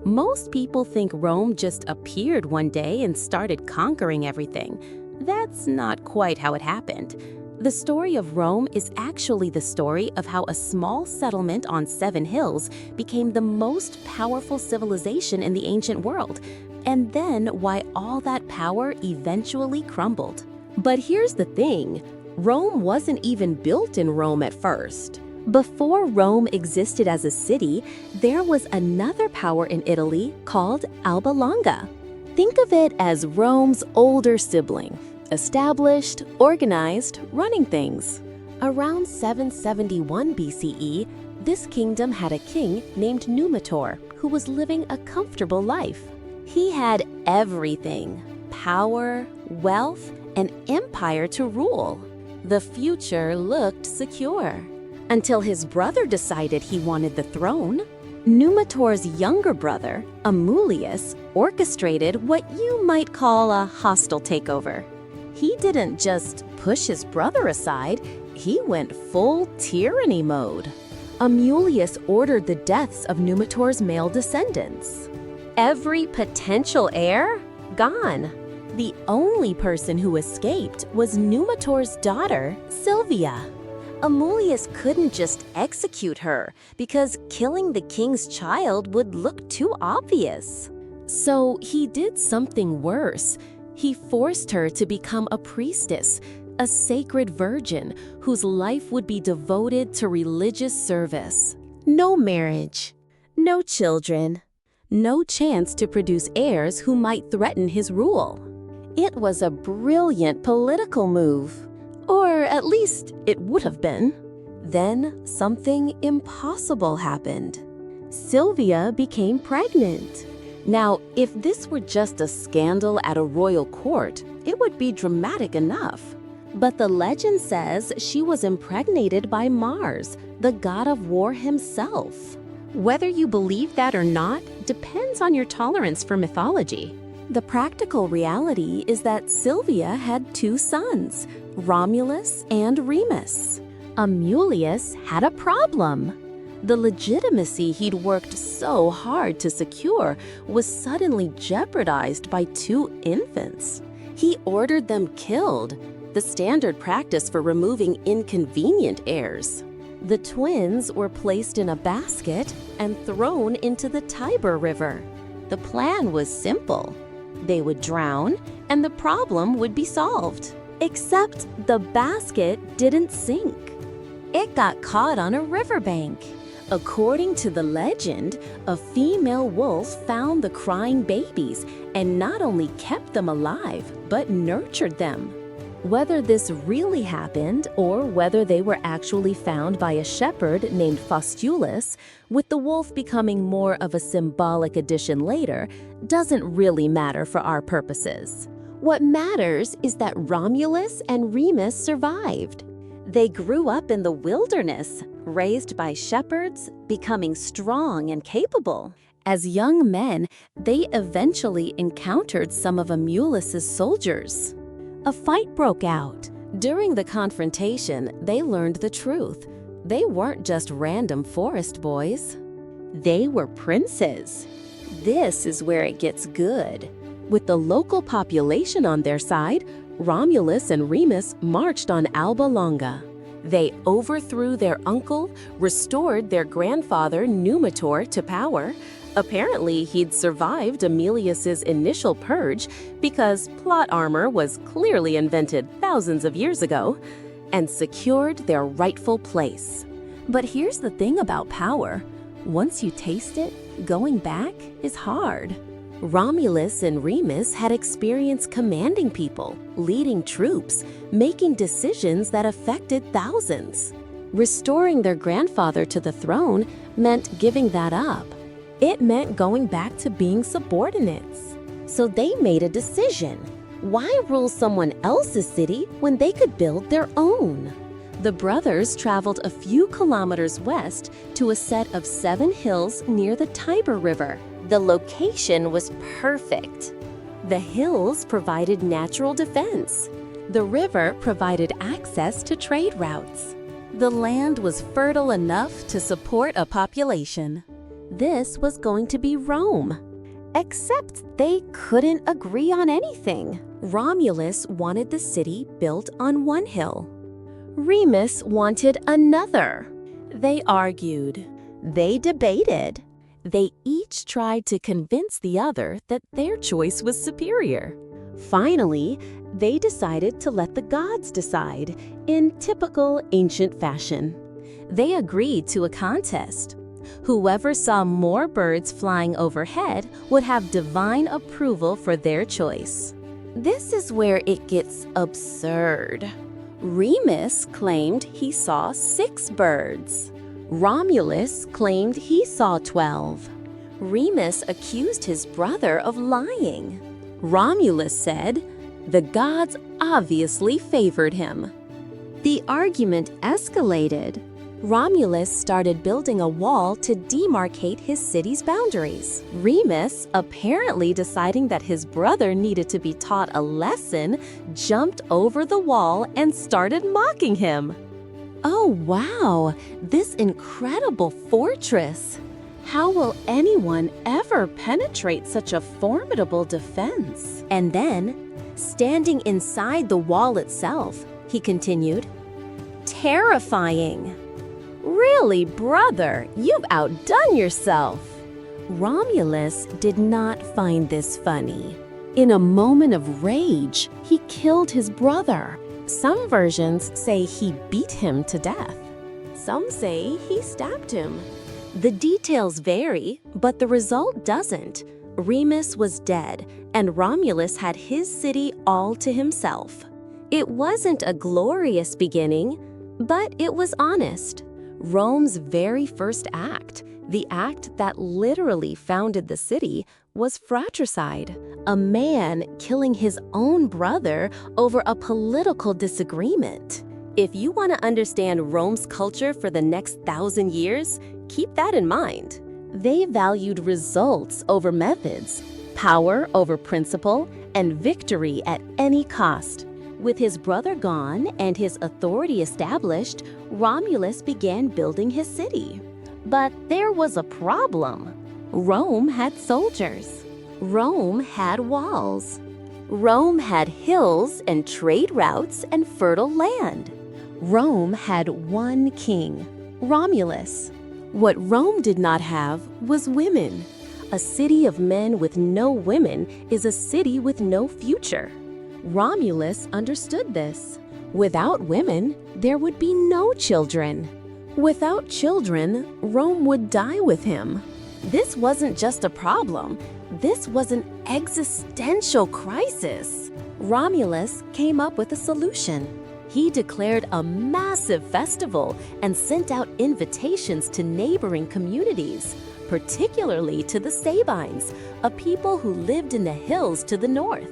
Most people think Rome just appeared one day and started conquering everything. That's not quite how it happened. The story of Rome is actually the story of how a small settlement on 7 hills became the most powerful civilization in the ancient world, and then why all that power eventually crumbled. But here's the thing, Rome wasn't even built in Rome at first. Before Rome existed as a city, there was another power in Italy called Alba Longa. Think of it as Rome's older sibling, established, organized, running things. Around 771 BCE, this kingdom had a king named Numitor who was living a comfortable life. He had everything: power, wealth, an empire to rule. The future looked secure. Until his brother decided he wanted the throne. Numitor's younger brother, Amulius, orchestrated what you might call a hostile takeover. He didn't just push his brother aside, he went full tyranny mode. Amulius ordered the deaths of Numitor's male descendants. Every potential heir? Gone. The only person who escaped was Numitor's daughter, Silvia. Amulius couldn't just execute her because killing the king's child would look too obvious. So he did something worse. He forced her to become a priestess, a sacred virgin whose life would be devoted to religious service. No marriage, no children, no chance to produce heirs who might threaten his rule. It was a brilliant political move. Or at least it would have been. Then something impossible happened. Silvia became pregnant. Now, if this were just a scandal at a royal court, it would be dramatic enough. But the legend says she was impregnated by Mars, the god of war himself. Whether you believe that or not depends on your tolerance for mythology. The practical reality is that Silvia had 2 sons, Romulus and Remus. Amulius had a problem. The legitimacy he'd worked so hard to secure was suddenly jeopardized by 2 infants. He ordered them killed, the standard practice for removing inconvenient heirs. The twins were placed in a basket and thrown into the Tiber River. The plan was simple. They would drown, and the problem would be solved. Except the basket didn't sink. It got caught on a riverbank. According to the legend, a female wolf found the crying babies and not only kept them alive, but nurtured them. Whether this really happened or whether they were actually found by a shepherd named Faustulus, with the wolf becoming more of a symbolic addition later, doesn't really matter for our purposes. What matters is that Romulus and Remus survived. They grew up in the wilderness, raised by shepherds, becoming strong and capable. As young men, they eventually encountered some of Amulius's soldiers. A fight broke out. During the confrontation, they learned the truth. They weren't just random forest boys. They were princes. This is where it gets good. With the local population on their side, Romulus and Remus marched on Alba Longa. They overthrew their uncle, restored their grandfather Numitor to power. Apparently, he'd survived Amulius's initial purge because plot armor was clearly invented thousands of years ago, and secured their rightful place. But here's the thing about power. Once you taste it, going back is hard. Romulus and Remus had experience commanding people, leading troops, making decisions that affected thousands. Restoring their grandfather to the throne meant giving that up. It meant going back to being subordinates. So they made a decision. Why rule someone else's city when they could build their own? The brothers traveled a few kilometers west to a set of 7 hills near the Tiber River. The location was perfect. The hills provided natural defense. The river provided access to trade routes. The land was fertile enough to support a population. This was going to be Rome. Except they couldn't agree on anything. Romulus wanted the city built on one hill. Remus wanted another. They argued. They debated. They each tried to convince the other that their choice was superior. Finally, they decided to let the gods decide in typical ancient fashion. They agreed to a contest. Whoever saw more birds flying overhead would have divine approval for their choice. This is where it gets absurd. Remus claimed he saw 6 birds. Romulus claimed he saw 12. Remus accused his brother of lying. Romulus said the gods obviously favored him. The argument escalated. Romulus started building a wall to demarcate his city's boundaries. Remus, apparently deciding that his brother needed to be taught a lesson, jumped over the wall and started mocking him. Oh wow, this incredible fortress! How will anyone ever penetrate such a formidable defense? And then, standing inside the wall itself, he continued, terrifying. Really, brother, you've outdone yourself. Romulus did not find this funny. In a moment of rage, he killed his brother. Some versions say he beat him to death. Some say he stabbed him. The details vary, but the result doesn't. Remus was dead, and Romulus had his city all to himself. It wasn't a glorious beginning, but it was honest. Rome's very first act, the act that literally founded the city, was fratricide, a man killing his own brother over a political disagreement. If you want to understand Rome's culture for the next 1,000 years, keep that in mind. They valued results over methods, power over principle, and victory at any cost. With his brother gone and his authority established, Romulus began building his city. But there was a problem. Rome had soldiers. Rome had walls. Rome had hills and trade routes and fertile land. Rome had one king, Romulus. What Rome did not have was women. A city of men with no women is a city with no future. Romulus understood this. Without women, there would be no children. Without children, Rome would die with him. This wasn't just a problem. This was an existential crisis. Romulus came up with a solution. He declared a massive festival and sent out invitations to neighboring communities, particularly to the Sabines, a people who lived in the hills to the north.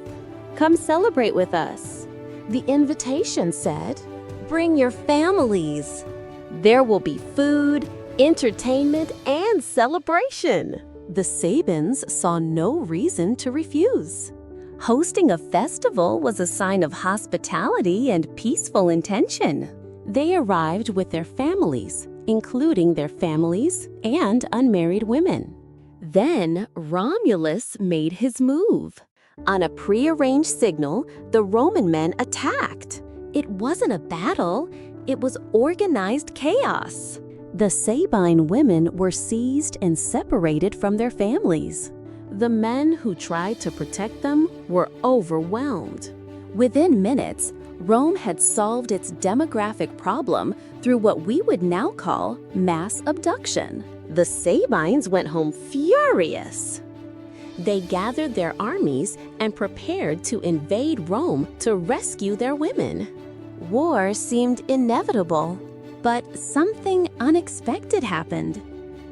Come celebrate with us. The invitation said, bring your families. There will be food, entertainment, and celebration. The Sabines saw no reason to refuse. Hosting a festival was a sign of hospitality and peaceful intention. They arrived with their families, including their families and unmarried women. Then Romulus made his move. On a prearranged signal, the Roman men attacked. It wasn't a battle, it was organized chaos. The Sabine women were seized and separated from their families. The men who tried to protect them were overwhelmed. Within minutes, Rome had solved its demographic problem through what we would now call mass abduction. The Sabines went home furious. They gathered their armies and prepared to invade Rome to rescue their women. War seemed inevitable, but something unexpected happened.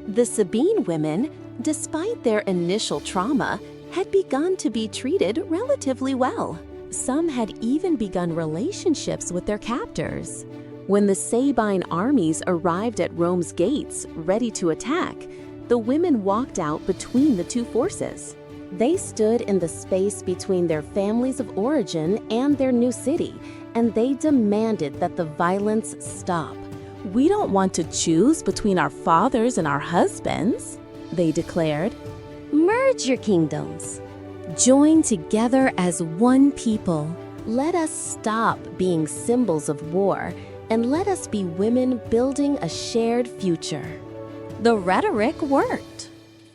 The Sabine women, despite their initial trauma, had begun to be treated relatively well. Some had even begun relationships with their captors. When the Sabine armies arrived at Rome's gates, ready to attack, the women walked out between the two forces. They stood in the space between their families of origin and their new city, and they demanded that the violence stop. We don't want to choose between our fathers and our husbands. they declared. Merge your kingdoms. Join together as one people. Let us stop being symbols of war, and let us be women building a shared future. The rhetoric worked.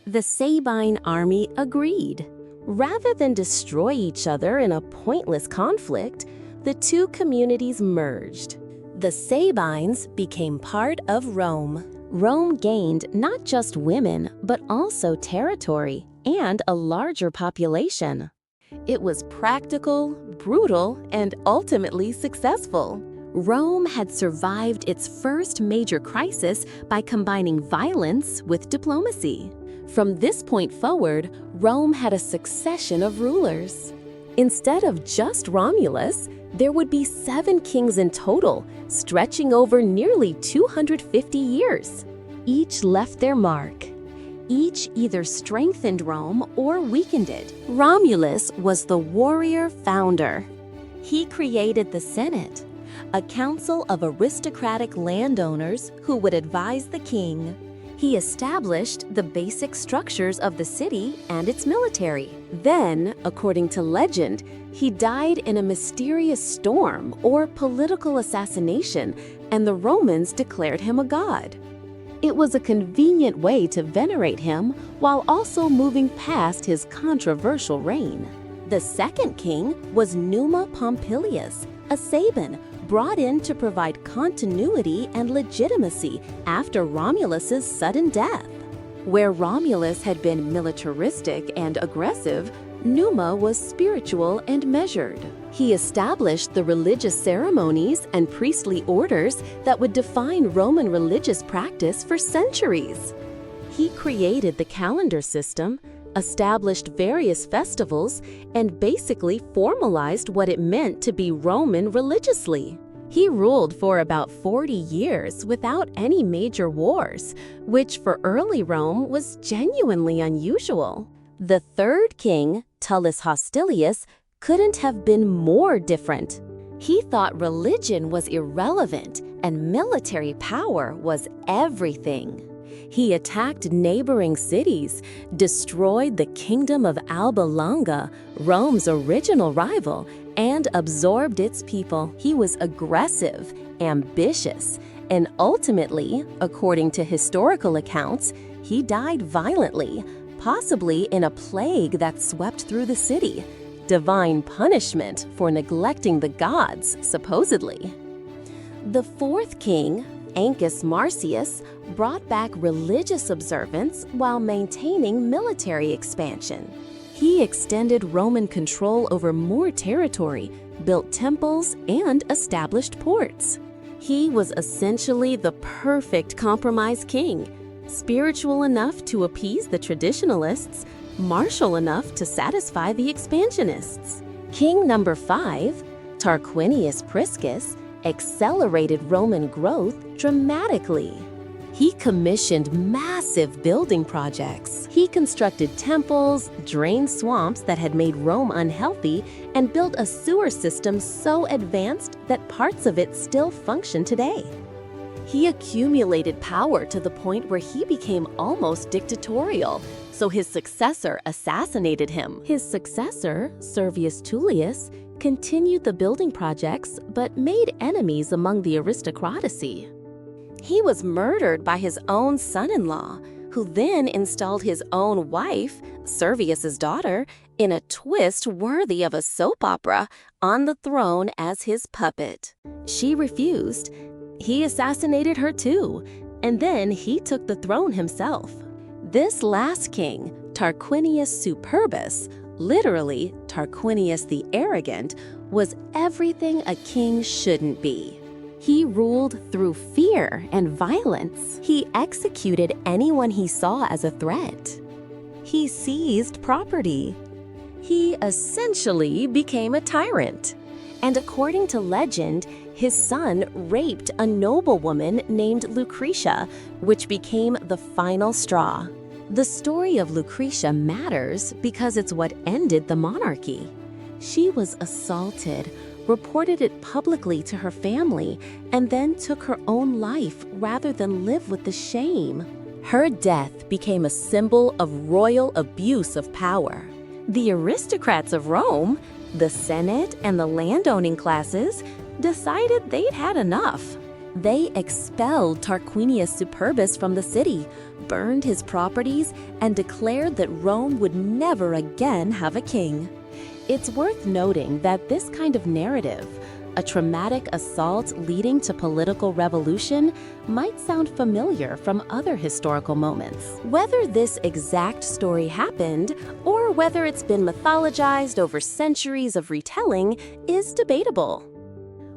The Sabine army agreed. Rather than destroy each other in a pointless conflict, the two communities merged. The Sabines became part of Rome. Rome gained not just women, but also territory and a larger population. It was practical, brutal, and ultimately successful. Rome had survived its first major crisis by combining violence with diplomacy. From this point forward, Rome had a succession of rulers. Instead of just Romulus, there would be 7 kings in total, stretching over nearly 250 years. Each left their mark. Each either strengthened Rome or weakened it. Romulus was the warrior founder. He created the Senate, a council of aristocratic landowners who would advise the king. He established the basic structures of the city and its military. Then, according to legend, he died in a mysterious storm or political assassination, and the Romans declared him a god. It was a convenient way to venerate him while also moving past his controversial reign. The second king was Numa Pompilius, a Sabine, brought in to provide continuity and legitimacy after Romulus's sudden death. Where Romulus had been militaristic and aggressive, Numa was spiritual and measured. He established the religious ceremonies and priestly orders that would define Roman religious practice for centuries. He created the calendar system, established various festivals, and basically formalized what it meant to be Roman religiously. He ruled for about 40 years without any major wars, which for early Rome was genuinely unusual. The third king, Tullus Hostilius, couldn't have been more different. He thought religion was irrelevant and military power was everything. He attacked neighboring cities, destroyed the kingdom of Alba Longa, Rome's original rival, and absorbed its people. He was aggressive, ambitious, and ultimately, according to historical accounts, he died violently, possibly in a plague that swept through the city. Divine punishment for neglecting the gods, supposedly. The fourth king, Ancus Marcius, brought back religious observance while maintaining military expansion. He extended Roman control over more territory, built temples, and established ports. He was essentially the perfect compromise king, spiritual enough to appease the traditionalists, martial enough to satisfy the expansionists. King number 5, Tarquinius Priscus, accelerated Roman growth dramatically. He commissioned massive building projects. He constructed temples, drained swamps that had made Rome unhealthy, and built a sewer system so advanced that parts of it still function today. He accumulated power to the point where he became almost dictatorial, so his successor assassinated him. His successor, Servius Tullius, continued the building projects but made enemies among the aristocracy. He was murdered by his own son-in-law, who then installed his own wife, Servius's daughter, in a twist worthy of a soap opera, on the throne as his puppet. She refused. He assassinated her too, and then he took the throne himself. This last king, Tarquinius Superbus, literally Tarquinius the Arrogant, was everything a king shouldn't be. He ruled through fear and violence. He executed anyone he saw as a threat. He seized property. He essentially became a tyrant. And according to legend, his son raped a noblewoman named Lucretia, which became the final straw. The story of Lucretia matters because it's what ended the monarchy. She was assaulted, reported it publicly to her family, and then took her own life rather than live with the shame. Her death became a symbol of royal abuse of power. The aristocrats of Rome, the Senate and the landowning classes, decided they'd had enough. They expelled Tarquinius Superbus from the city, burned his properties, and declared that Rome would never again have a king. It's worth noting that this kind of narrative, a traumatic assault leading to political revolution, might sound familiar from other historical moments. Whether this exact story happened, or whether it's been mythologized over centuries of retelling, is debatable.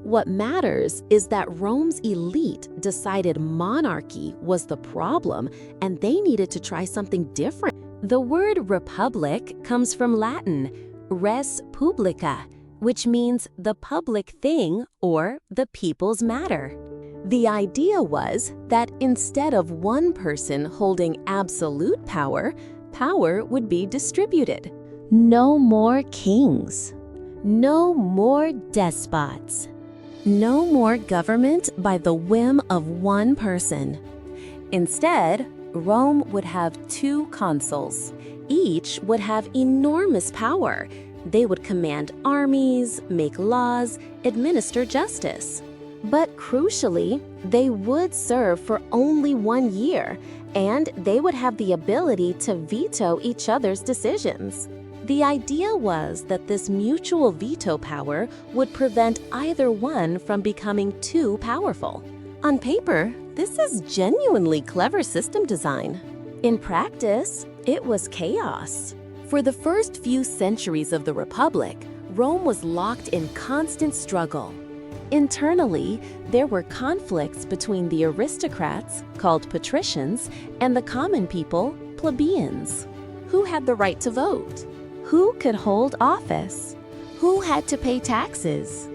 What matters is that Rome's elite decided monarchy was the problem, and they needed to try something different. The word republic comes from Latin, res publica, which means the public thing or the people's matter. The idea was that instead of one person holding absolute power, power would be distributed. No more kings. No more despots. No more government by the whim of one person. Instead, Rome would have 2 consuls. Each would have enormous power. They would command armies, make laws, administer justice. But crucially, they would serve for only 1 year, and they would have the ability to veto each other's decisions. The idea was that this mutual veto power would prevent either one from becoming too powerful. On paper, this is genuinely clever system design. In practice, it was chaos. For the first few centuries of the Republic, Rome was locked in constant struggle. Internally, there were conflicts between the aristocrats, called patricians, and the common people, plebeians. Who had the right to vote? Who could hold office? Who had to pay taxes?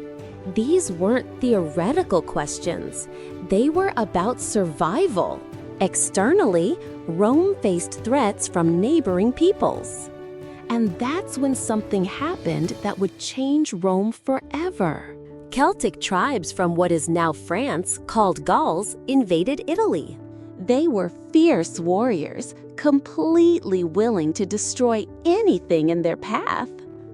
These weren't theoretical questions. They were about survival. Externally, Rome faced threats from neighboring peoples. And that's when something happened that would change Rome forever. Celtic tribes from what is now France, called Gauls, invaded Italy. They were fierce warriors, completely willing to destroy anything in their path.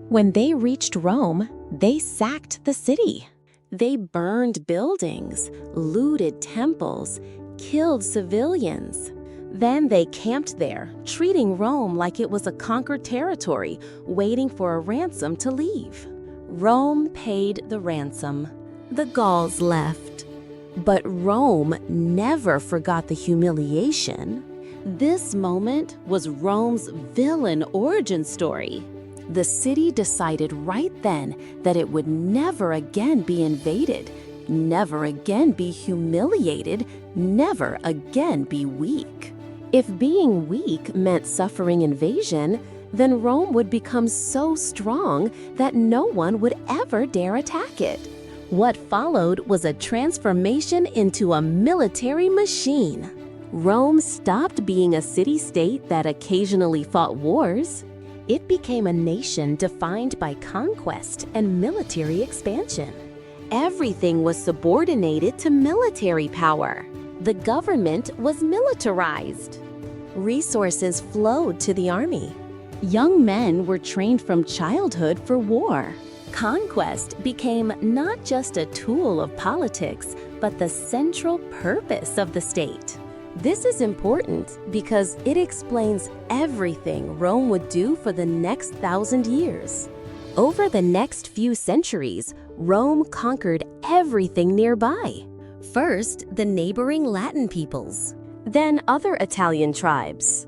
When they reached Rome, they sacked the city. They burned buildings, looted temples, killed civilians. Then they camped there, treating Rome like it was a conquered territory, waiting for a ransom to leave. Rome paid the ransom. The Gauls left. But Rome never forgot the humiliation. This moment was Rome's villain origin story. The city decided right then that it would never again be invaded, never again be humiliated, never again be weak. If being weak meant suffering invasion, then Rome would become so strong that no one would ever dare attack it. What followed was a transformation into a military machine. Rome stopped being a city-state that occasionally fought wars. It became a nation defined by conquest and military expansion. Everything was subordinated to military power. The government was militarized. Resources flowed to the army. Young men were trained from childhood for war. Conquest became not just a tool of politics, but the central purpose of the state. This is important because it explains everything Rome would do for the next 1,000 years. Over the next few centuries, Rome conquered everything nearby. First, the neighboring Latin peoples, then other Italian tribes,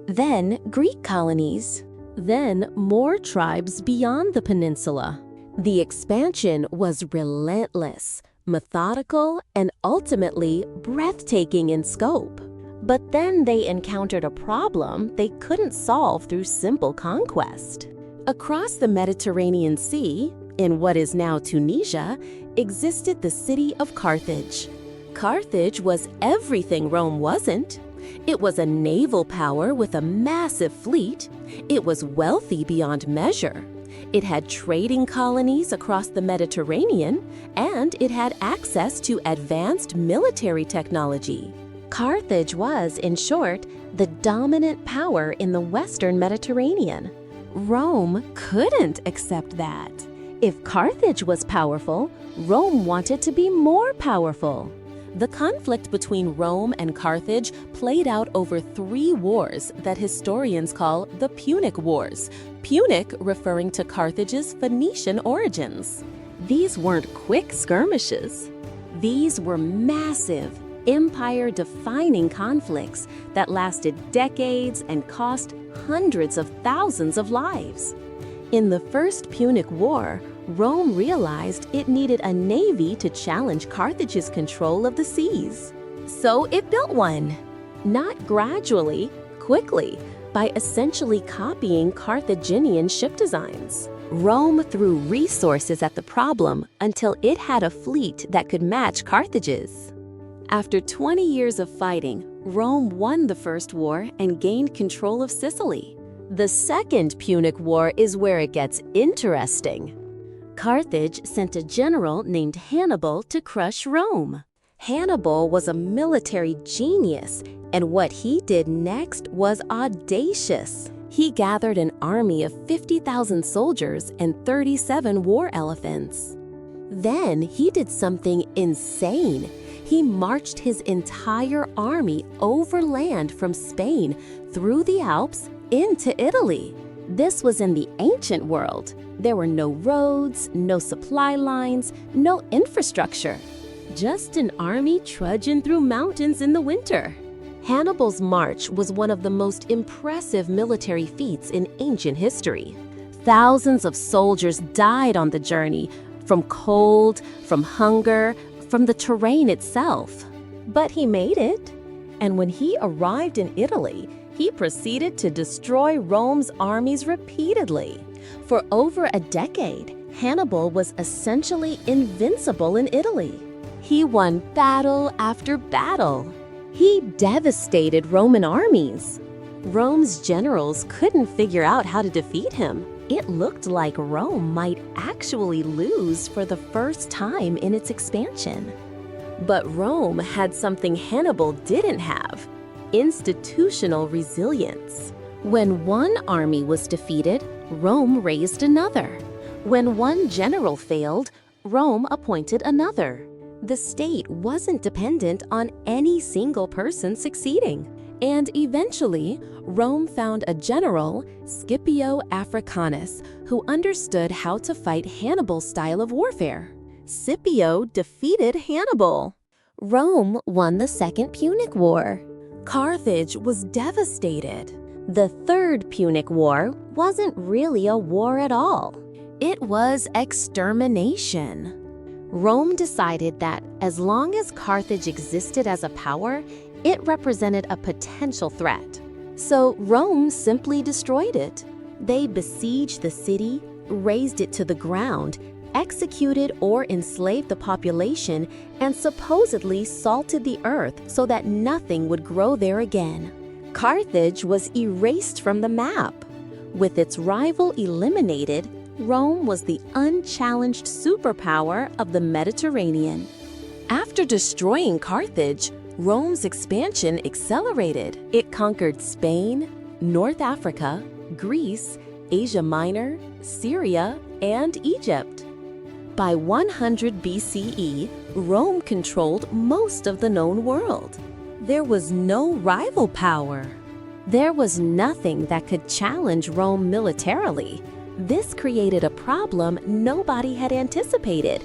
then Greek colonies, then more tribes beyond the peninsula. The expansion was relentless, methodical, and ultimately breathtaking in scope. But then they encountered a problem they couldn't solve through simple conquest. Across the Mediterranean Sea, in what is now Tunisia, existed the city of Carthage. Carthage was everything Rome wasn't. It was a naval power with a massive fleet. It was wealthy beyond measure. It had trading colonies across the Mediterranean, and it had access to advanced military technology. Carthage was, in short, the dominant power in the Western Mediterranean. Rome couldn't accept that. If Carthage was powerful, Rome wanted to be more powerful. The conflict between Rome and Carthage played out over 3 wars that historians call the Punic Wars, Punic referring to Carthage's Phoenician origins. These weren't quick skirmishes. These were massive, empire-defining conflicts that lasted decades and cost hundreds of thousands of lives. In the First Punic War, Rome realized it needed a navy to challenge Carthage's control of the seas. So it built one. Not gradually, quickly, by essentially copying Carthaginian ship designs. Rome threw resources at the problem until it had a fleet that could match Carthage's. After 20 years of fighting, Rome won the First War and gained control of Sicily. The Second Punic War is where it gets interesting. Carthage sent a general named Hannibal to crush Rome. Hannibal was a military genius, and what he did next was audacious. He gathered an army of 50,000 soldiers and 37 war elephants. Then he did something insane. He marched his entire army overland from Spain through the Alps into Italy. This was in the ancient world. There were no roads, no supply lines, no infrastructure. Just an army trudging through mountains in the winter. Hannibal's march was one of the most impressive military feats in ancient history. Thousands of soldiers died on the journey, from cold, from hunger, from the terrain itself. But he made it. And when he arrived in Italy, he proceeded to destroy Rome's armies repeatedly. For over a decade, Hannibal was essentially invincible in Italy. He won battle after battle. He devastated Roman armies. Rome's generals couldn't figure out how to defeat him. It looked like Rome might actually lose for the first time in its expansion. But Rome had something Hannibal didn't have: institutional resilience. When one army was defeated, Rome raised another. When one general failed, Rome appointed another. The state wasn't dependent on any single person succeeding. And eventually, Rome found a general, Scipio Africanus, who understood how to fight Hannibal's style of warfare. Scipio defeated Hannibal. Rome won the Second Punic War. Carthage was devastated. The Third Punic War wasn't really a war at all. It was extermination. Rome decided that as long as Carthage existed as a power, it represented a potential threat. So Rome simply destroyed it. They besieged the city, razed it to the ground, executed or enslaved the population, and supposedly salted the earth so that nothing would grow there again. Carthage was erased from the map. With its rival eliminated, Rome was the unchallenged superpower of the Mediterranean. After destroying Carthage, Rome's expansion accelerated. It conquered Spain, North Africa, Greece, Asia Minor, Syria, and Egypt. By 100 BCE, Rome controlled most of the known world. There was no rival power. There was nothing that could challenge Rome militarily. This created a problem nobody had anticipated.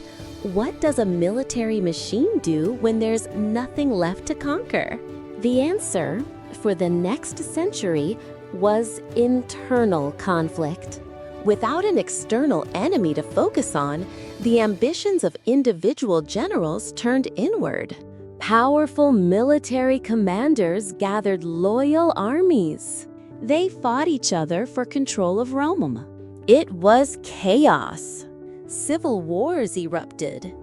What does a military machine do when there's nothing left to conquer? The answer, for the next century, was internal conflict. Without an external enemy to focus on, the ambitions of individual generals turned inward. Powerful military commanders gathered loyal armies. They fought each other for control of Rome. It was chaos. Civil wars erupted.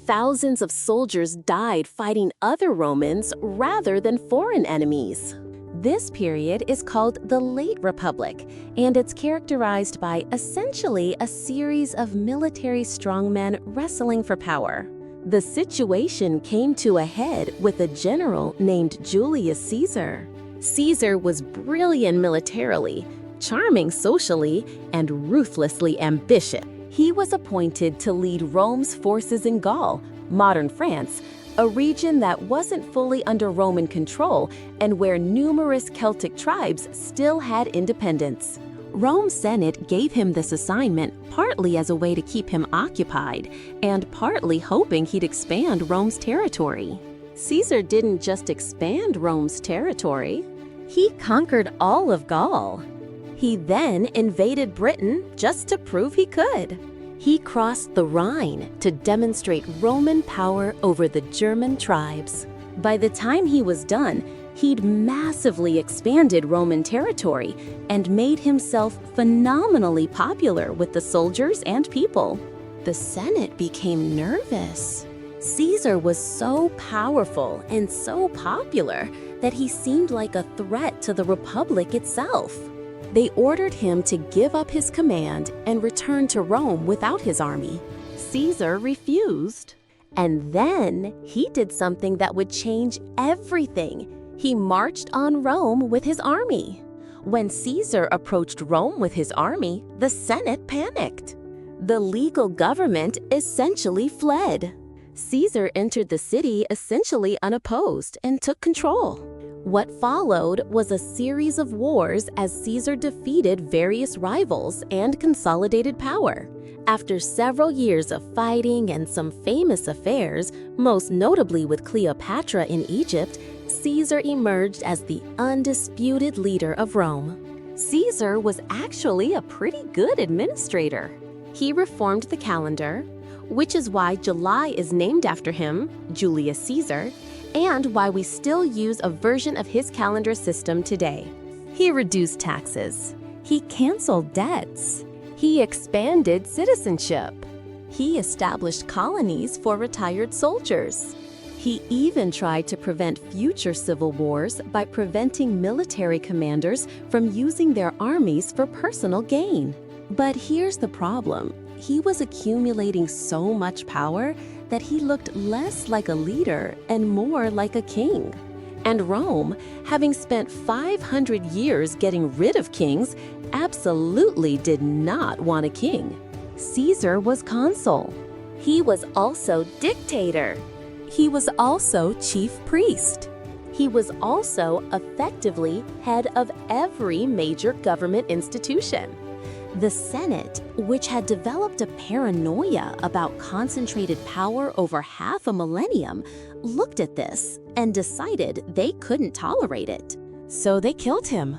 Thousands of soldiers died fighting other Romans rather than foreign enemies. This period is called the Late Republic, and it's characterized by essentially a series of military strongmen wrestling for power. The situation came to a head with a general named Julius Caesar. Caesar was brilliant militarily, charming socially, and ruthlessly ambitious. He was appointed to lead Rome's forces in Gaul, modern France, a region that wasn't fully under Roman control and where numerous Celtic tribes still had independence. Rome's Senate gave him this assignment partly as a way to keep him occupied and partly hoping he'd expand Rome's territory. Caesar didn't just expand Rome's territory, he conquered all of Gaul. He then invaded Britain just to prove he could. He crossed the Rhine to demonstrate Roman power over the German tribes. By the time he was done, he'd massively expanded Roman territory and made himself phenomenally popular with the soldiers and people. The Senate became nervous. Caesar was so powerful and so popular that he seemed like a threat to the Republic itself. They ordered him to give up his command and return to Rome without his army. Caesar refused. And then he did something that would change everything. He marched on Rome with his army. When Caesar approached Rome with his army, the Senate panicked. The legal government essentially fled. Caesar entered the city essentially unopposed and took control. What followed was a series of wars as Caesar defeated various rivals and consolidated power. After several years of fighting and some famous affairs, most notably with Cleopatra in Egypt, Caesar emerged as the undisputed leader of Rome. Caesar was actually a pretty good administrator. He reformed the calendar, which is why July is named after him, Julius Caesar, and why we still use a version of his calendar system today. He reduced taxes. He canceled debts. He expanded citizenship. He established colonies for retired soldiers. He even tried to prevent future civil wars by preventing military commanders from using their armies for personal gain. But here's the problem. He was accumulating so much power that he looked less like a leader and more like a king. And Rome, having spent 500 years getting rid of kings, absolutely did not want a king. Caesar was consul. He was also dictator. He was also chief priest. He was also effectively head of every major government institution. The Senate, which had developed a paranoia about concentrated power over half a millennium, looked at this and decided they couldn't tolerate it. So they killed him.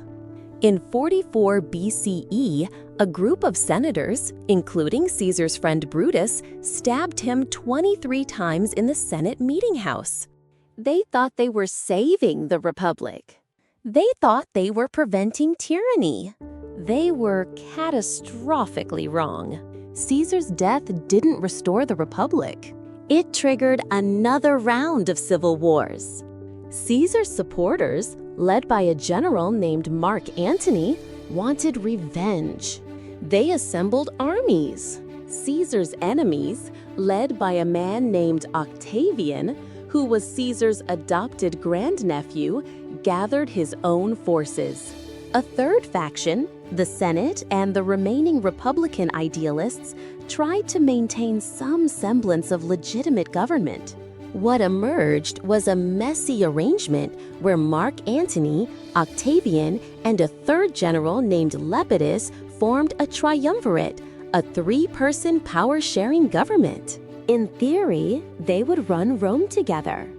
In 44 BCE, a group of senators, including Caesar's friend Brutus, stabbed him 23 times in the Senate meeting house. They thought they were saving the Republic. They thought they were preventing tyranny. They were catastrophically wrong. Caesar's death didn't restore the Republic. It triggered another round of civil wars. Caesar's supporters, led by a general named Mark Antony, wanted revenge. They assembled armies. Caesar's enemies, led by a man named Octavian, who was Caesar's adopted grandnephew, gathered his own forces. A third faction, the Senate and the remaining Republican idealists, tried to maintain some semblance of legitimate government. What emerged was a messy arrangement where Mark Antony, Octavian, and a third general named Lepidus formed a triumvirate, a three-person power-sharing government. In theory, they would run Rome together.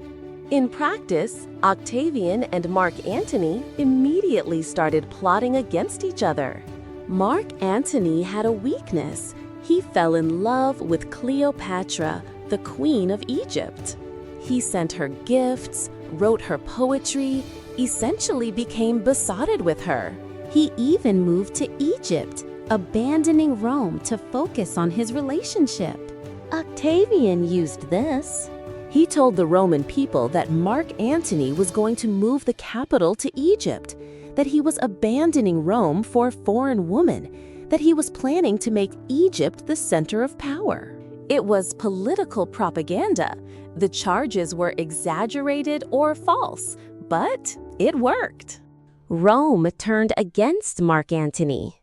In practice, Octavian and Mark Antony immediately started plotting against each other. Mark Antony had a weakness. He fell in love with Cleopatra, the Queen of Egypt. He sent her gifts, wrote her poetry, essentially became besotted with her. He even moved to Egypt, abandoning Rome to focus on his relationship. Octavian used this. He told the Roman people that Mark Antony was going to move the capital to Egypt, that he was abandoning Rome for a foreign woman, that he was planning to make Egypt the center of power. It was political propaganda. The charges were exaggerated or false, but it worked. Rome turned against Mark Antony.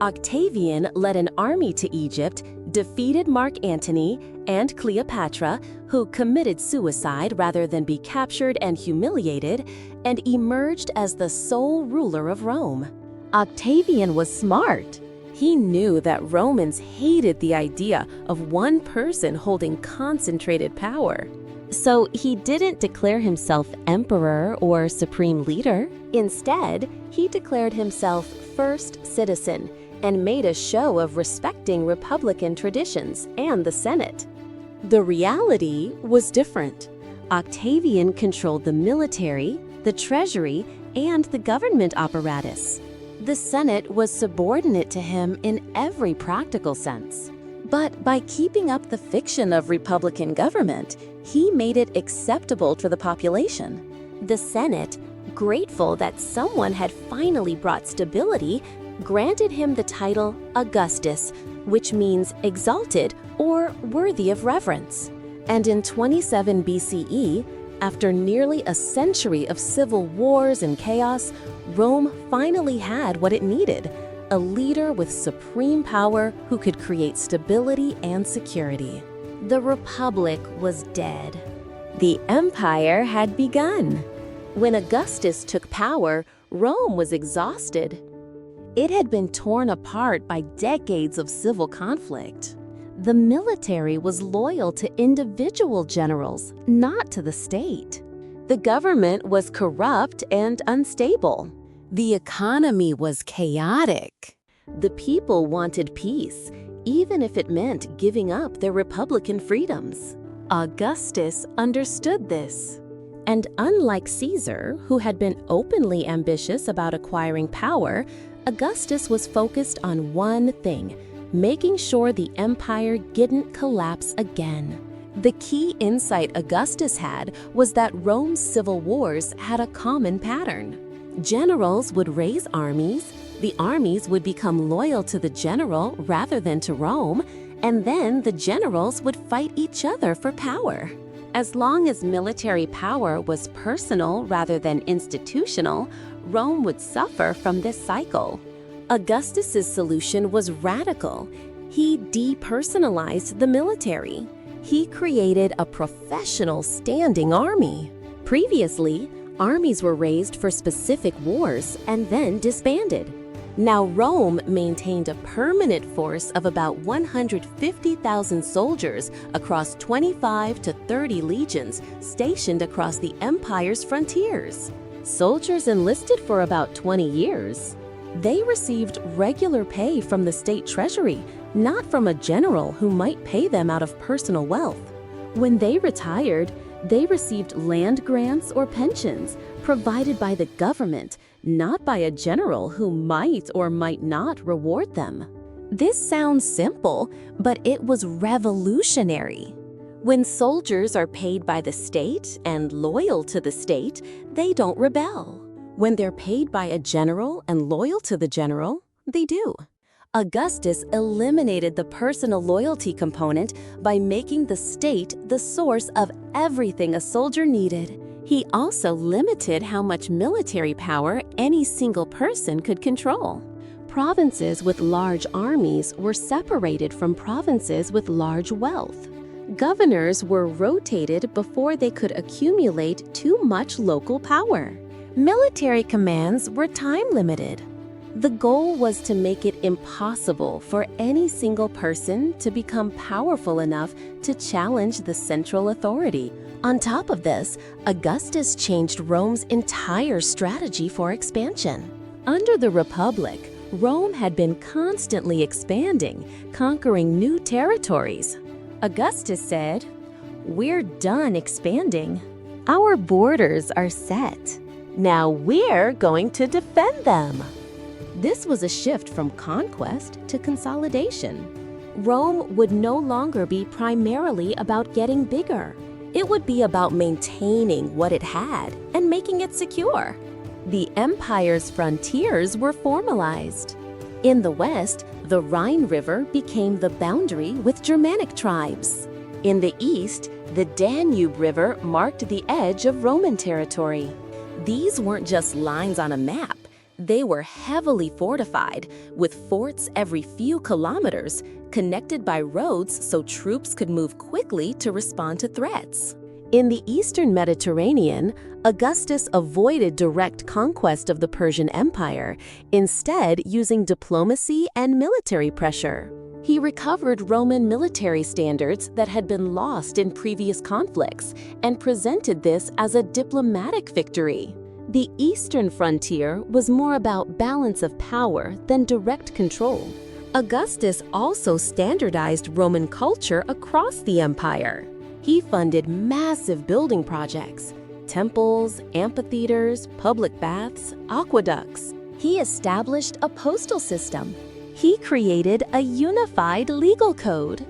Octavian led an army to Egypt, defeated Mark Antony and Cleopatra, who committed suicide rather than be captured and humiliated, and emerged as the sole ruler of Rome. Octavian was smart. He knew that Romans hated the idea of one person holding concentrated power. So he didn't declare himself emperor or supreme leader. Instead, he declared himself first citizen and made a show of respecting republican traditions and the Senate. The reality was different. Octavian controlled the military, the treasury, and the government apparatus. The Senate was subordinate to him in every practical sense. But by keeping up the fiction of republican government, he made it acceptable to the population. The Senate, grateful that someone had finally brought stability, granted him the title Augustus, which means exalted or worthy of reverence. And in 27 BCE, after nearly a century of civil wars and chaos, Rome finally had what it needed: a leader with supreme power who could create stability and security. The Republic was dead. The Empire had begun. When Augustus took power, Rome was exhausted. It had been torn apart by decades of civil conflict. The military was loyal to individual generals, not to the state. The government was corrupt and unstable. The economy was chaotic. The people wanted peace, even if it meant giving up their republican freedoms. Augustus understood this. And unlike Caesar, who had been openly ambitious about acquiring power, Augustus was focused on one thing: making sure the empire didn't collapse again. The key insight Augustus had was that Rome's civil wars had a common pattern. Generals would raise armies, the armies would become loyal to the general rather than to Rome, and then the generals would fight each other for power. As long as military power was personal rather than institutional, Rome would suffer from this cycle. Augustus's solution was radical. He depersonalized the military. He created a professional standing army. Previously, armies were raised for specific wars and then disbanded. Now Rome maintained a permanent force of about 150,000 soldiers across 25 to 30 legions stationed across the empire's frontiers. Soldiers enlisted for about 20 years. They received regular pay from the state treasury, not from a general who might pay them out of personal wealth. When they retired, they received land grants or pensions provided by the government, not by a general who might or might not reward them. This sounds simple, but it was revolutionary. When soldiers are paid by the state and loyal to the state, they don't rebel. When they're paid by a general and loyal to the general, they do. Augustus eliminated the personal loyalty component by making the state the source of everything a soldier needed. He also limited how much military power any single person could control. Provinces with large armies were separated from provinces with large wealth. Governors were rotated before they could accumulate too much local power. Military commands were time-limited. The goal was to make it impossible for any single person to become powerful enough to challenge the central authority. On top of this, Augustus changed Rome's entire strategy for expansion. Under the Republic, Rome had been constantly expanding, conquering new territories. Augustus said, "We're done expanding. Our borders are set. Now we're going to defend them." This was a shift from conquest to consolidation. Rome would no longer be primarily about getting bigger. It would be about maintaining what it had and making it secure. The empire's frontiers were formalized. In the West, The Rhine River became the boundary with Germanic tribes. In the east, the Danube River marked the edge of Roman territory. These weren't just lines on a map. They were heavily fortified, with forts every few kilometers, connected by roads so troops could move quickly to respond to threats. In the eastern Mediterranean, Augustus avoided direct conquest of the Persian Empire, instead using diplomacy and military pressure. He recovered Roman military standards that had been lost in previous conflicts and presented this as a diplomatic victory. The eastern frontier was more about balance of power than direct control. Augustus also standardized Roman culture across the empire. He funded massive building projects, temples, amphitheaters, public baths, aqueducts. He established a postal system. He created a unified legal code.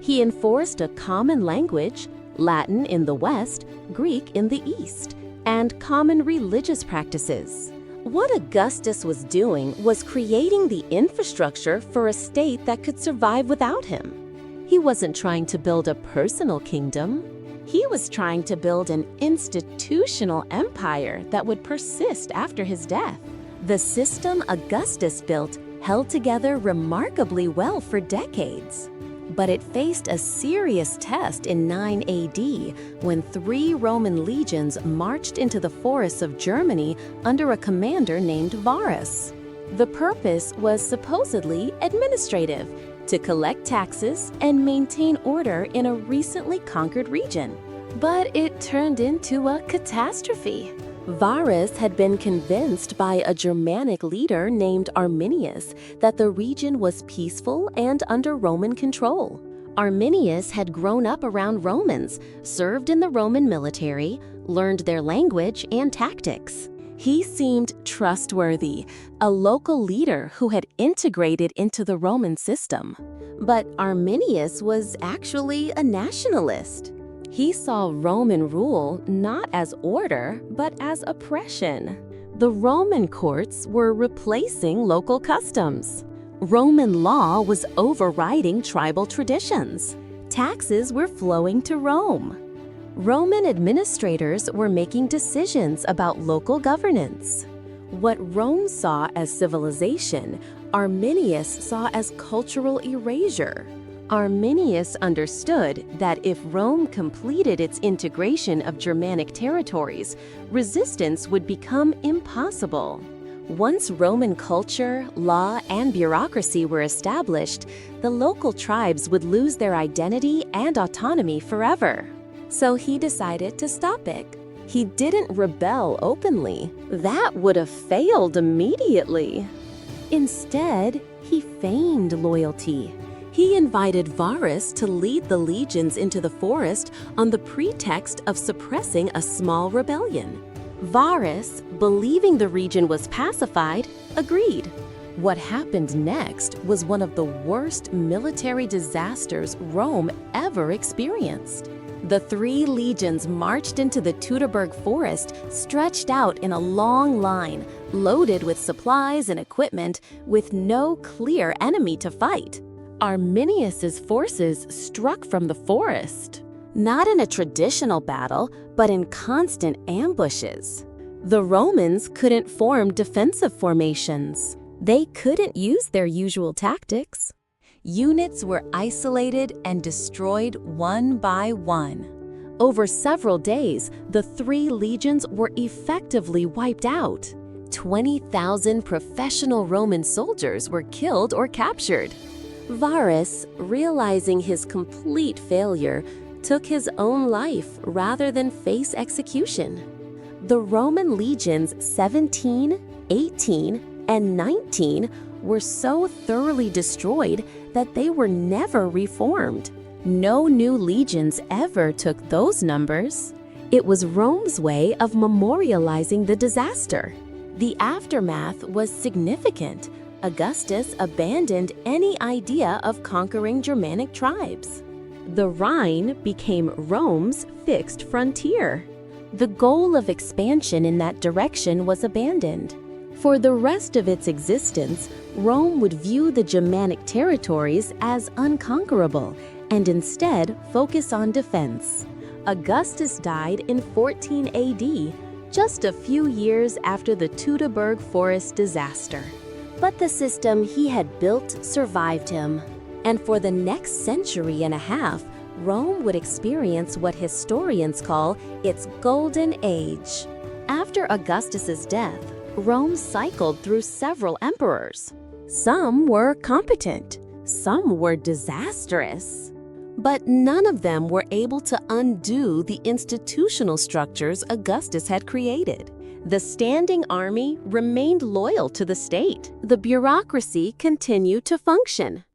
He enforced a common language, Latin in the West, Greek in the East, and common religious practices. What Augustus was doing was creating the infrastructure for a state that could survive without him. He wasn't trying to build a personal kingdom. He was trying to build an institutional empire that would persist after his death. The system Augustus built held together remarkably well for decades. But it faced a serious test in 9 AD when 3 Roman legions marched into the forests of Germany under a commander named Varus. The purpose was supposedly administrative, to collect taxes and maintain order in a recently conquered region. But it turned into a catastrophe. Varus had been convinced by a Germanic leader named Arminius that the region was peaceful and under Roman control. Arminius had grown up around Romans, served in the Roman military, learned their language and tactics. He seemed trustworthy, a local leader who had integrated into the Roman system. But Arminius was actually a nationalist. He saw Roman rule not as order, but as oppression. The Roman courts were replacing local customs. Roman law was overriding tribal traditions. Taxes were flowing to Rome. Roman administrators were making decisions about local governance. What Rome saw as civilization, Arminius saw as cultural erasure. Arminius understood that if Rome completed its integration of Germanic territories, resistance would become impossible. Once Roman culture, law, and bureaucracy were established, the local tribes would lose their identity and autonomy forever. So he decided to stop it. He didn't rebel openly. That would have failed immediately. Instead, he feigned loyalty. He invited Varus to lead the legions into the forest on the pretext of suppressing a small rebellion. Varus, believing the region was pacified, agreed. What happened next was one of the worst military disasters Rome ever experienced. The 3 legions marched into the Teutoburg forest, stretched out in a long line, loaded with supplies and equipment, with no clear enemy to fight. Arminius's forces struck from the forest, not in a traditional battle, but in constant ambushes. The Romans couldn't form defensive formations. They couldn't use their usual tactics. Units were isolated and destroyed one by one. Over several days, the 3 legions were effectively wiped out. 20,000 professional Roman soldiers were killed or captured. Varus, realizing his complete failure, took his own life rather than face execution. The Roman legions 17, 18, and 19 were so thoroughly destroyed that they were never reformed. No new legions ever took those numbers. It was Rome's way of memorializing the disaster. The aftermath was significant. Augustus abandoned any idea of conquering Germanic tribes. The Rhine became Rome's fixed frontier. The goal of expansion in that direction was abandoned. For the rest of its existence, Rome would view the Germanic territories as unconquerable and instead focus on defense. Augustus died in 14 AD, just a few years after the Teutoburg forest disaster. But the system he had built survived him. And for the next century and a half, Rome would experience what historians call its golden age. After Augustus's death, Rome cycled through several emperors. Some were competent, some were disastrous. But none of them were able to undo the institutional structures Augustus had created. The standing army remained loyal to the state. The bureaucracy continued to function.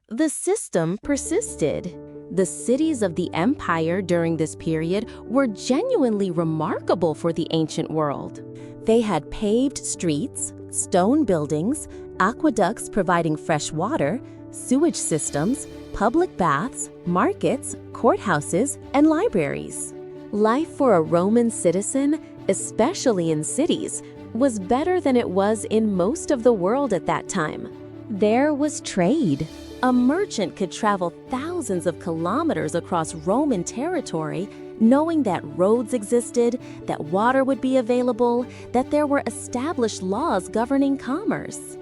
The system persisted. The cities of the empire during this period were genuinely remarkable for the ancient world. They had paved streets, stone buildings, aqueducts providing fresh water, sewage systems, public baths, markets, courthouses, and libraries. Life for a Roman citizen, especially in cities, was better than it was in most of the world at that time. There was trade. A merchant could travel thousands of kilometers across Roman territory, knowing that roads existed, that water would be available, that there were established laws governing commerce.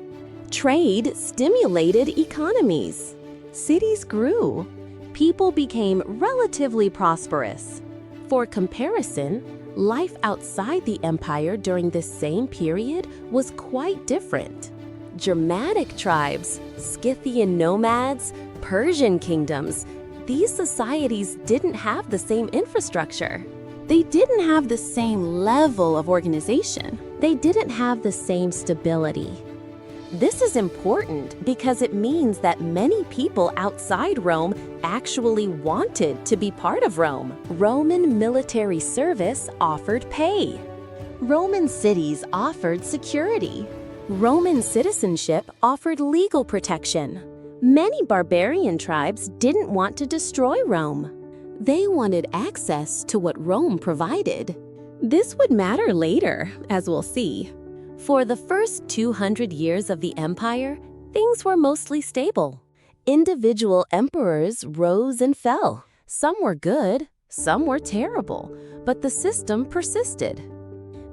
Trade stimulated economies. Cities grew. People became relatively prosperous. For comparison, life outside the empire during this same period was quite different. Germanic tribes, Scythian nomads, Persian kingdoms, these societies didn't have the same infrastructure. They didn't have the same level of organization. They didn't have the same stability. This is important because it means that many people outside Rome actually wanted to be part of Rome. Roman military service offered pay. Roman cities offered security. Roman citizenship offered legal protection. Many barbarian tribes didn't want to destroy Rome. They wanted access to what Rome provided. This would matter later, as we'll see. For the first 200 years of the empire, things were mostly stable. Individual emperors rose and fell. Some were good, some were terrible, but the system persisted.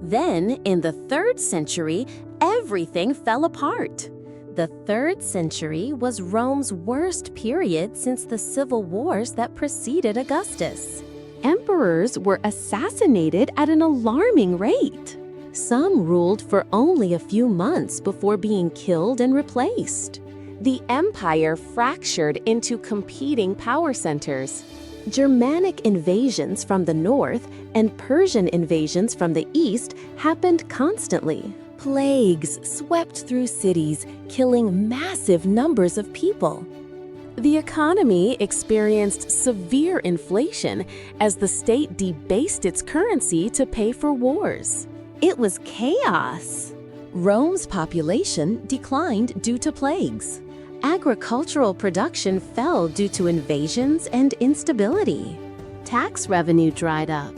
Then, in the 3rd century, everything fell apart. The 3rd century was Rome's worst period since the civil wars that preceded Augustus. Emperors were assassinated at an alarming rate. Some ruled for only a few months before being killed and replaced. The empire fractured into competing power centers. Germanic invasions from the north and Persian invasions from the east happened constantly. Plagues swept through cities, killing massive numbers of people. The economy experienced severe inflation as the state debased its currency to pay for wars. It was chaos. Rome's population declined due to plagues. Agricultural production fell due to invasions and instability. Tax revenue dried up.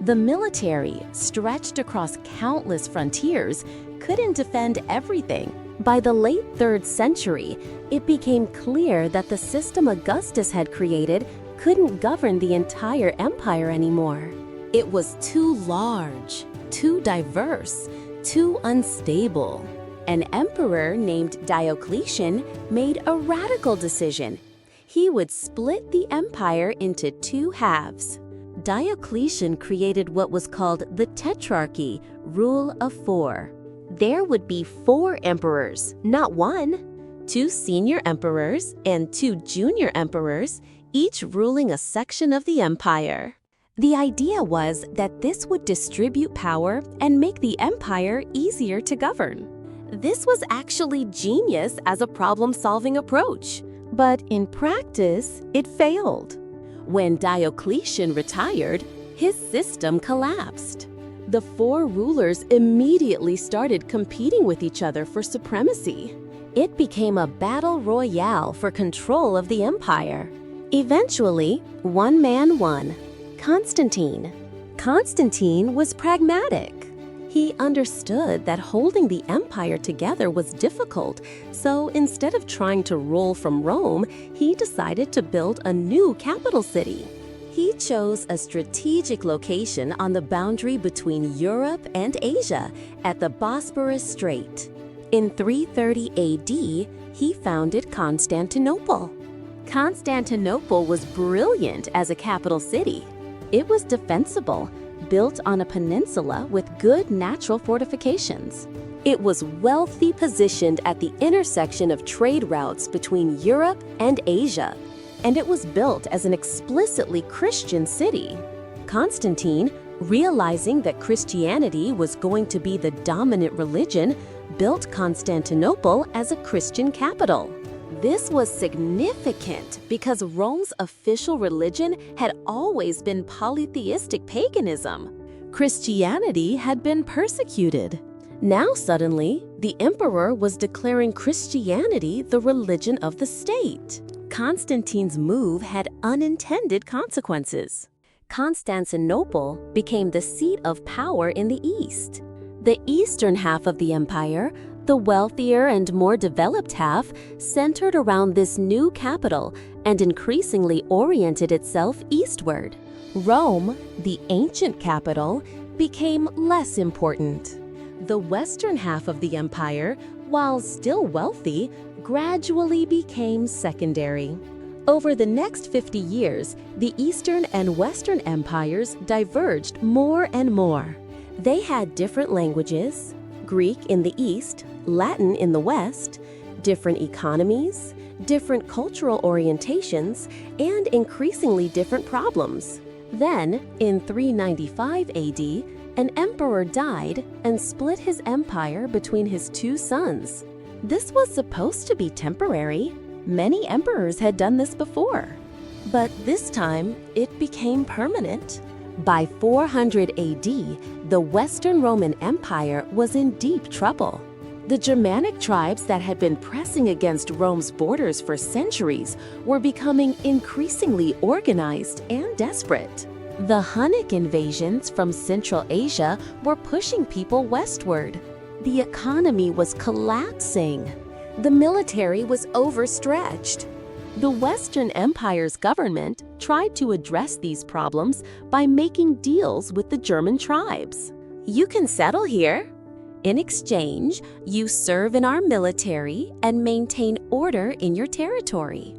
The military, stretched across countless frontiers, couldn't defend everything. By the late 3rd century, it became clear that the system Augustus had created couldn't govern the entire empire anymore. It was too large, too diverse, too unstable. An emperor named Diocletian made a radical decision. He would split the empire into 2 halves. Diocletian created what was called the Tetrarchy, rule of 4. There would be 4 emperors, not 1. 2 senior emperors and 2 junior emperors, each ruling a section of the empire. The idea was that this would distribute power and make the empire easier to govern. This was actually genius as a problem-solving approach, but in practice, it failed. When Diocletian retired, his system collapsed. The 4 rulers immediately started competing with each other for supremacy. It became a battle royale for control of the empire. Eventually, one man won: Constantine. Constantine was pragmatic. He understood that holding the empire together was difficult, so instead of trying to rule from Rome, he decided to build a new capital city. He chose a strategic location on the boundary between Europe and Asia at the Bosporus Strait. In 330 AD, he founded Constantinople. Constantinople was brilliant as a capital city. It was defensible, built on a peninsula with good natural fortifications. It was wealthy, positioned at the intersection of trade routes between Europe and Asia, and it was built as an explicitly Christian city. Constantine, realizing that Christianity was going to be the dominant religion, built Constantinople as a Christian capital. This was significant because Rome's official religion had always been polytheistic paganism. Christianity had been persecuted. Now suddenly, the emperor was declaring Christianity the religion of the state. Constantine's move had unintended consequences. Constantinople became the seat of power in the east. The eastern half of the empire, the wealthier and more developed half, centered around this new capital and increasingly oriented itself eastward. Rome, the ancient capital, became less important. The western half of the empire, while still wealthy, gradually became secondary. Over the next 50 years, the Eastern and Western empires diverged more and more. They had different languages, Greek in the east, Latin in the west, different economies, different cultural orientations, and increasingly different problems. Then, in 395 AD, an emperor died and split his empire between his two sons. This was supposed to be temporary. Many emperors had done this before. But this time, it became permanent. By 400 AD, the Western Roman Empire was in deep trouble. The Germanic tribes that had been pressing against Rome's borders for centuries were becoming increasingly organized and desperate. The Hunnic invasions from Central Asia were pushing people westward. The economy was collapsing. The military was overstretched. The Western Empire's government tried to address these problems by making deals with the German tribes. You can settle here. In exchange, you serve in our military and maintain order in your territory.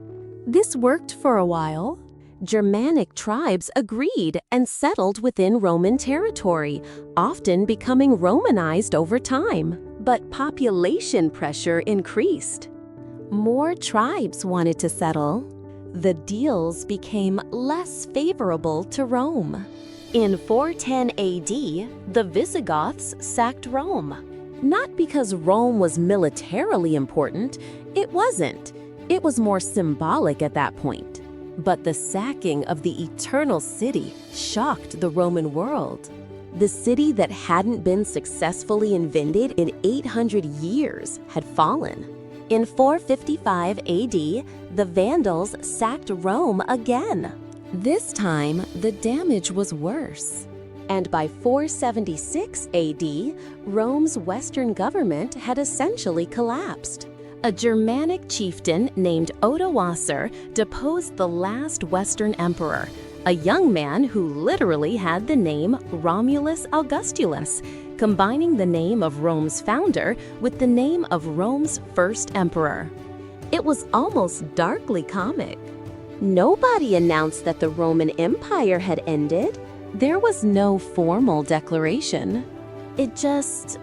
This worked for a while. Germanic tribes agreed and settled within Roman territory, often becoming Romanized over time. But population pressure increased. More tribes wanted to settle. The deals became less favorable to Rome. In 410 AD, the Visigoths sacked Rome. Not because Rome was militarily important, it wasn't. It was more symbolic at that point. But the sacking of the Eternal City shocked the Roman world. The city that hadn't been successfully invaded in 800 years had fallen. In 455 AD, the Vandals sacked Rome again. This time, the damage was worse. And by 476 AD, Rome's Western government had essentially collapsed. A Germanic chieftain named Odoacer deposed the last Western emperor, a young man who literally had the name Romulus Augustulus, combining the name of Rome's founder with the name of Rome's first emperor. It was almost darkly comic. Nobody announced that the Roman Empire had ended. There was no formal declaration. It just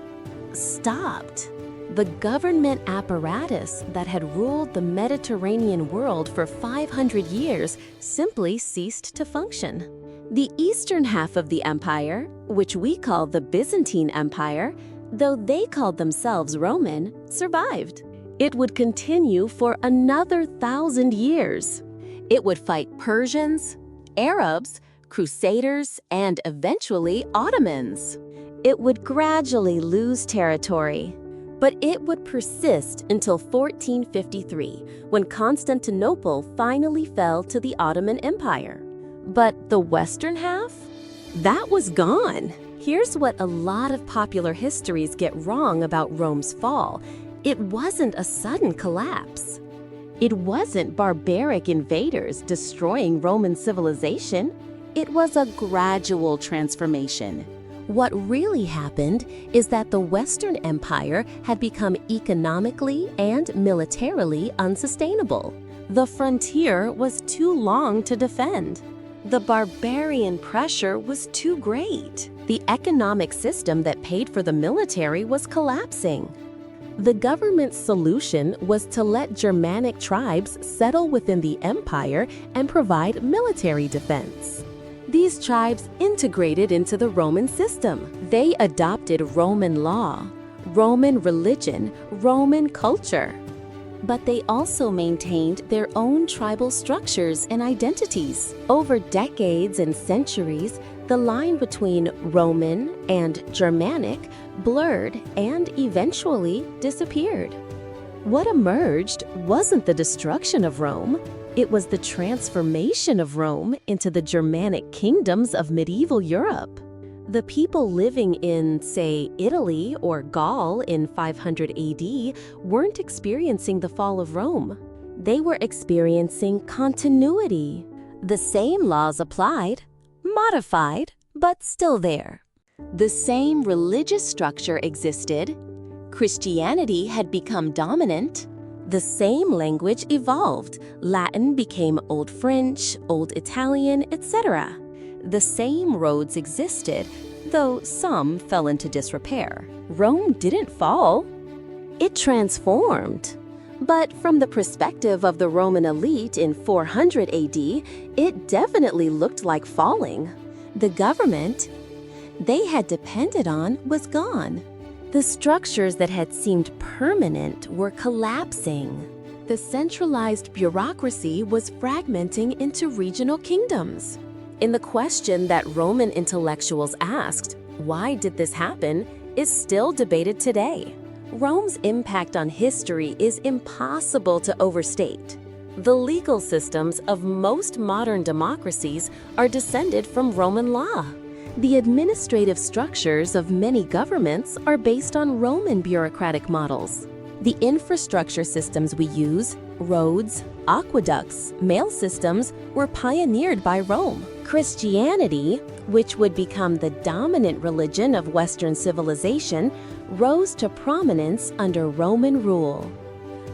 stopped. The government apparatus that had ruled the Mediterranean world for 500 years simply ceased to function. The eastern half of the empire, which we call the Byzantine Empire, though they called themselves Roman, survived. It would continue for another 1,000 years. It would fight Persians, Arabs, Crusaders, and eventually Ottomans. It would gradually lose territory. But it would persist until 1453, when Constantinople finally fell to the Ottoman Empire. But the western half? That was gone. Here's what a lot of popular histories get wrong about Rome's fall. It wasn't a sudden collapse. It wasn't barbaric invaders destroying Roman civilization. It was a gradual transformation. What really happened is that the Western Empire had become economically and militarily unsustainable. The frontier was too long to defend. The barbarian pressure was too great. The economic system that paid for the military was collapsing. The government's solution was to let Germanic tribes settle within the empire and provide military defense. These tribes integrated into the Roman system. They adopted Roman law, Roman religion, Roman culture. But they also maintained their own tribal structures and identities. Over decades and centuries, the line between Roman and Germanic blurred and eventually disappeared. What emerged wasn't the destruction of Rome, it was the transformation of Rome into the Germanic kingdoms of medieval Europe. The people living in, say, Italy or Gaul in 500 AD weren't experiencing the fall of Rome. They were experiencing continuity. The same laws applied, modified, but still there. The same religious structure existed. Christianity had become dominant. The same language evolved. Latin became Old French, Old Italian, etc. The same roads existed, though some fell into disrepair. Rome didn't fall. It transformed. But from the perspective of the Roman elite in 400 AD, it definitely looked like falling. The government they had depended on was gone. The structures that had seemed permanent were collapsing. The centralized bureaucracy was fragmenting into regional kingdoms. In the question that Roman intellectuals asked, why did this happen, is still debated today. Rome's impact on history is impossible to overstate. The legal systems of most modern democracies are descended from Roman law. The administrative structures of many governments are based on Roman bureaucratic models. The infrastructure systems we use, roads, aqueducts, mail systems, were pioneered by Rome. Christianity, which would become the dominant religion of Western civilization, rose to prominence under Roman rule.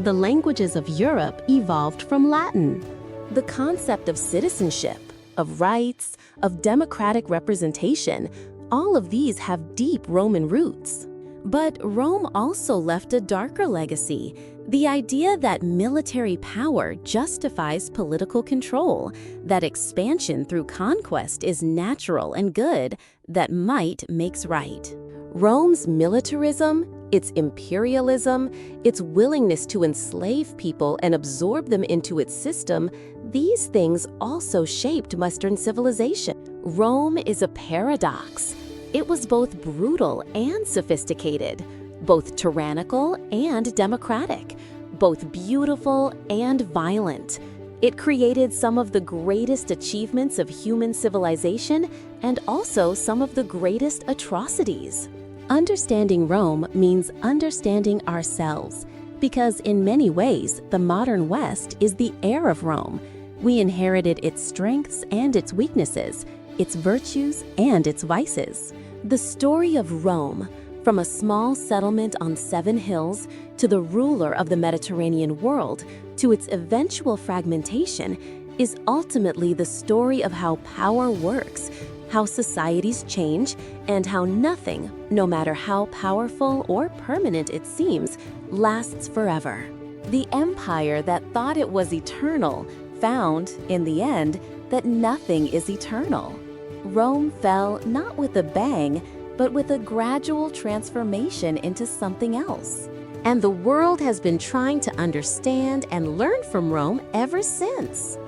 The languages of Europe evolved from Latin. The concept of citizenship, of rights, of democratic representation, all of these have deep Roman roots. But Rome also left a darker legacy, the idea that military power justifies political control, that expansion through conquest is natural and good, that might makes right. Rome's militarism, its imperialism, its willingness to enslave people and absorb them into its system, these things also shaped Western civilization. Rome is a paradox. It was both brutal and sophisticated, both tyrannical and democratic, both beautiful and violent. It created some of the greatest achievements of human civilization and also some of the greatest atrocities. Understanding Rome means understanding ourselves, because in many ways, the modern West is the heir of Rome. We inherited its strengths and its weaknesses, its virtues and its vices. The story of Rome, from a small settlement on 7 hills to the ruler of the Mediterranean world to its eventual fragmentation, is ultimately the story of how power works, how societies change, and how nothing, no matter how powerful or permanent it seems, lasts forever. The empire that thought it was eternal found, in the end, that nothing is eternal. Rome fell not with a bang, but with a gradual transformation into something else. And the world has been trying to understand and learn from Rome ever since.